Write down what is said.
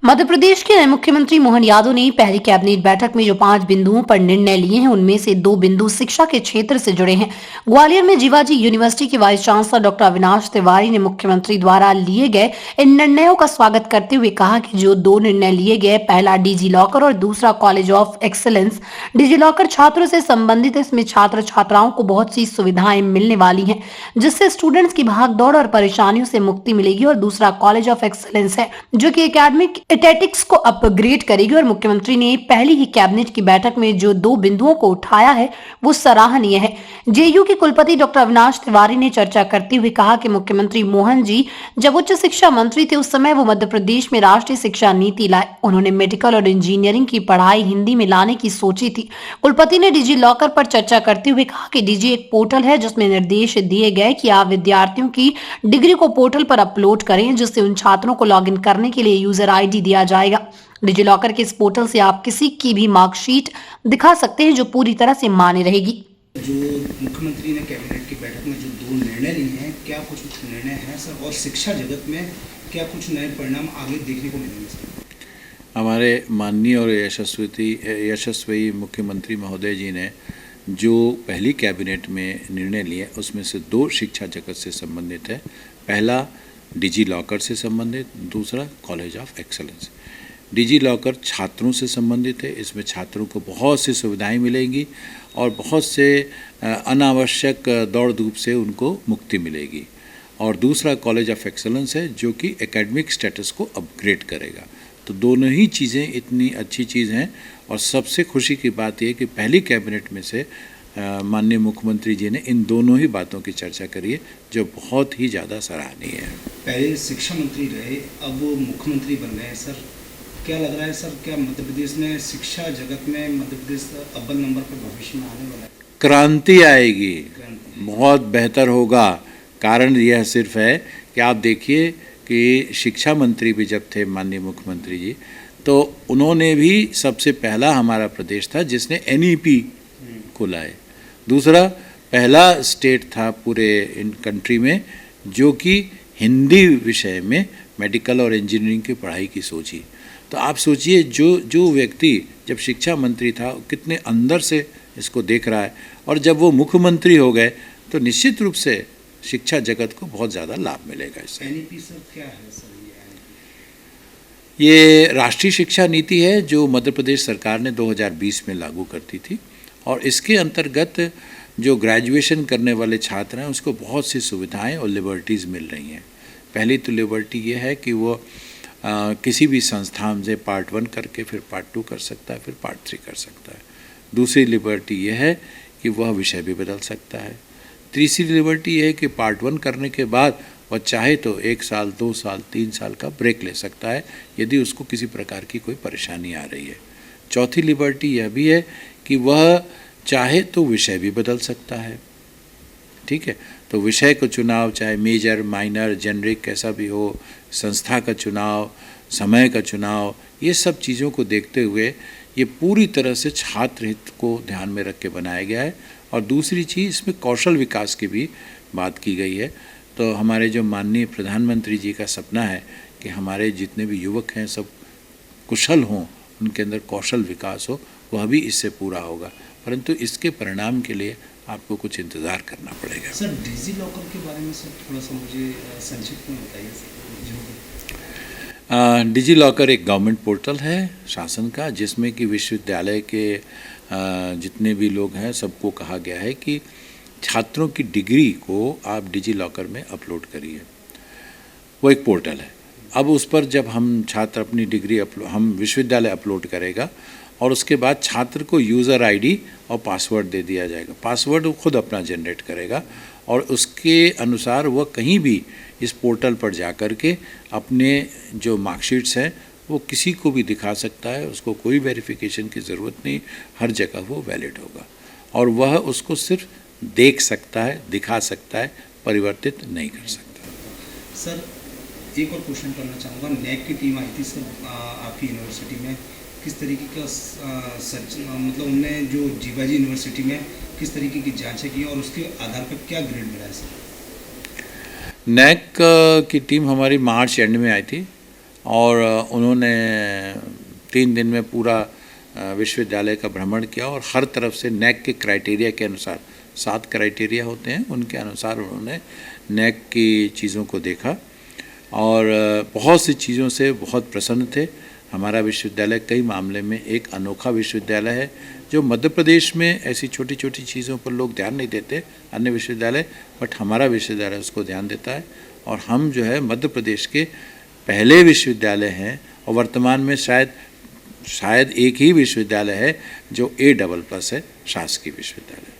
मध्य प्रदेश के नए मुख्यमंत्री मोहन यादव ने पहली कैबिनेट बैठक में जो 5 बिंदुओं पर निर्णय लिए हैं उनमें से 2 बिंदु शिक्षा के क्षेत्र से जुड़े हैं। ग्वालियर में जीवाजी यूनिवर्सिटी के vice chancellor doctor Avinash Tiwari ने मुख्यमंत्री द्वारा लिए गए इन निर्णयों का स्वागत करते हुए कहा कि जो 2 निर्णय लिए गए, पहला डिजी लॉकर और दूसरा college of excellence. DigiLocker छात्रों से संबंधित है, इसमें छात्र छात्राओं को बहुत सी सुविधाएं मिलने वाली हैं, जिससे स्टूडेंट्स की भागदौड़ और परेशानियों से मुक्ति मिलेगी। और दूसरा कॉलेज ऑफ एक्सीलेंस है, जो कि एकेडमिक एथेटिक्स को अपग्रेड करेगी। और मुख्यमंत्री ने पहली ही कैबिनेट की बैठक में जो 2 बिंदुओं को उठाया है वो सराहनीय है। जेयू के कुलपति डॉक्टर अविनाश तिवारी ने चर्चा करते हुए कहा कि मुख्यमंत्री मोहन जी जब उच्च शिक्षा मंत्री थे उस समय वो मध्य प्रदेश में राष्ट्रीय शिक्षा नीति लाए। उन्होंने मेडिकल और इंजीनियरिंग की पढ़ाई हिंदी में लाने की सोची थी। कुलपति ने डिजी लॉकर पर चर्चा करते हुए कहा कि डिजी एक पोर्टल है जिसमें निर्देश दिए गए कि आप विद्यार्थियों की डिग्री को पोर्टल पर अपलोड करें, जिससे उन छात्रों को लॉगिन करने के लिए यूजर आईडी दिया जाएगा। डिजी लॉकर के इस पोर्टल से आप किसी की भी मार्कशीट दिखा सकते हैं जो पूरी तरह से मान्य रहेगी। जो मुख्यमंत्री ने कैबिनेट की बैठक में जो 2 निर्णय लिए हैं, क्या कुछ निर्णय हैं सर, और शिक्षा जगत में क्या कुछ नए परिणाम आगे देखने को मिलेंगे सर? हमारे माननीय और यशस्वी मुख्यमंत्री महोदय जी ने जो पहली कैबिनेट में निर्णय लिए उसमें से 2 शिक्षा जगत से संबंधित है। पहला डिजी लॉकर से संबंधित, दूसरा college of excellence. DigiLocker छात्रों से संबंधित है, इसमें छात्रों को बहुत सी सुविधाएं मिलेंगी और बहुत से अनावश्यक दौड़ धूप से उनको मुक्ति मिलेगी। और दूसरा कॉलेज ऑफ एक्सीलेंस है जो कि एकेडमिक स्टेटस को अपग्रेड करेगा। तो दोनों ही चीज़ें इतनी अच्छी चीज़ हैं और सबसे खुशी की बात यह कि पहली कैबिनेट में से माननीय मुख्यमंत्री जी ने इन दोनों ही बातों की चर्चा करी है जो बहुत ही ज़्यादा सराहनीय है। पहले शिक्षा मंत्री रहे, अब वो मुख्यमंत्री बन गए सर, क्या लग रहा है सर, क्या मध्य प्रदेश में शिक्षा जगत में मध्य प्रदेश अव्वल नंबर पर भविष्य में आने वाला है? क्रांति आएगी, बहुत बेहतर होगा। कारण यह सिर्फ है कि आप देखिए कि शिक्षा मंत्री भी जब थे माननीय मुख्यमंत्री जी, तो उन्होंने भी सबसे पहला हमारा प्रदेश था जिसने एनईपी को लाए। दूसरा पहला स्टेट था पूरे इन कंट्री में जो कि हिंदी विषय में मेडिकल और इंजीनियरिंग की पढ़ाई की सोची। तो आप सोचिए जो व्यक्ति जब शिक्षा मंत्री था कितने अंदर से इसको देख रहा है, और जब वो मुख्यमंत्री हो गए तो निश्चित रूप से शिक्षा जगत को बहुत ज़्यादा लाभ मिलेगा इससे। एनईपी सर क्या है सर? ये राष्ट्रीय शिक्षा नीति है जो मध्य प्रदेश सरकार ने 2020 में लागू करती थी, और इसके अंतर्गत जो ग्रेजुएशन करने वाले छात्र हैं उसको बहुत सी सुविधाएं और लिबर्टीज़ मिल रही हैं। पहली तो लिबर्टी ये है कि वो किसी भी संस्थान से पार्ट 1 करके फिर पार्ट 2 कर सकता है, फिर पार्ट 3 कर सकता है। दूसरी लिबर्टी ये है कि वह विषय भी बदल सकता है। तीसरी लिबर्टी ये है कि पार्ट 1 करने के बाद वह चाहे तो 1 साल, 2 साल, 3 साल का ब्रेक ले सकता है यदि उसको किसी प्रकार की कोई परेशानी आ रही है। चौथी लिबर्टी यह भी है कि वह चाहे तो विषय भी बदल सकता है। ठीक है, तो विषय का चुनाव चाहे मेजर, माइनर, जेनरिक कैसा भी हो, संस्था का चुनाव, समय का चुनाव, ये सब चीज़ों को देखते हुए ये पूरी तरह से छात्र हित को ध्यान में रख के बनाया गया है। और दूसरी चीज़ इसमें कौशल विकास की भी बात की गई है। तो हमारे जो माननीय प्रधानमंत्री जी का सपना है कि हमारे जितने भी युवक हैं सब कुशल हों, उनके अंदर कौशल विकास हो, वह भी इससे पूरा होगा। परंतु इसके परिणाम के लिए आपको कुछ इंतज़ार करना पड़ेगा। सर डिजी लॉकर के बारे में सर थोड़ा सा मुझे संक्षिप्त में बताइए सर। डिजी लॉकर एक गवर्नमेंट पोर्टल है शासन का, जिसमें कि विश्वविद्यालय के जितने भी लोग हैं सबको कहा गया है कि छात्रों की डिग्री को आप डिजी लॉकर में अपलोड करिए। वो एक पोर्टल है। अब उस पर जब हम छात्र अपनी डिग्री हम विश्वविद्यालय अपलोड करेगा और उसके बाद छात्र को यूज़र आईडी और पासवर्ड दे दिया जाएगा। पासवर्ड वो खुद अपना जनरेट करेगा और उसके अनुसार वह कहीं भी इस पोर्टल पर जा कर के अपने जो मार्कशीट्स हैं वो किसी को भी दिखा सकता है। उसको कोई वेरिफिकेशन की ज़रूरत नहीं, हर जगह वो वैलिड होगा और वह उसको सिर्फ देख सकता है, दिखा सकता है, परिवर्तित नहीं कर सकता। सर एक और क्वेश्चन करना चाहूँगा, नैक की टीम आई थी सर आपकी यूनिवर्सिटी में, किस तरीके का सर्च मतलब उनने जो जीवाजी यूनिवर्सिटी में किस तरीके की जांचें की और उसके आधार पर क्या ग्रेड मिला है सर? नैक की टीम हमारी मार्च एंड में आई थी और उन्होंने 3 दिन में पूरा विश्वविद्यालय का भ्रमण किया और हर तरफ से नैक के क्राइटेरिया के अनुसार 7 क्राइटेरिया होते हैं, उनके अनुसार उन्होंने नैक की चीज़ों को देखा और बहुत सी चीज़ों से बहुत प्रसन्न थे। हमारा विश्वविद्यालय कई मामले में एक अनोखा विश्वविद्यालय है। जो मध्य प्रदेश में ऐसी छोटी छोटी चीज़ों पर लोग ध्यान नहीं देते अन्य विश्वविद्यालय, बट हमारा विश्वविद्यालय उसको ध्यान देता है और हम जो है मध्य प्रदेश के पहले विश्वविद्यालय हैं और वर्तमान में शायद एक ही विश्वविद्यालय है जो A++ है, शासकीय विश्वविद्यालय।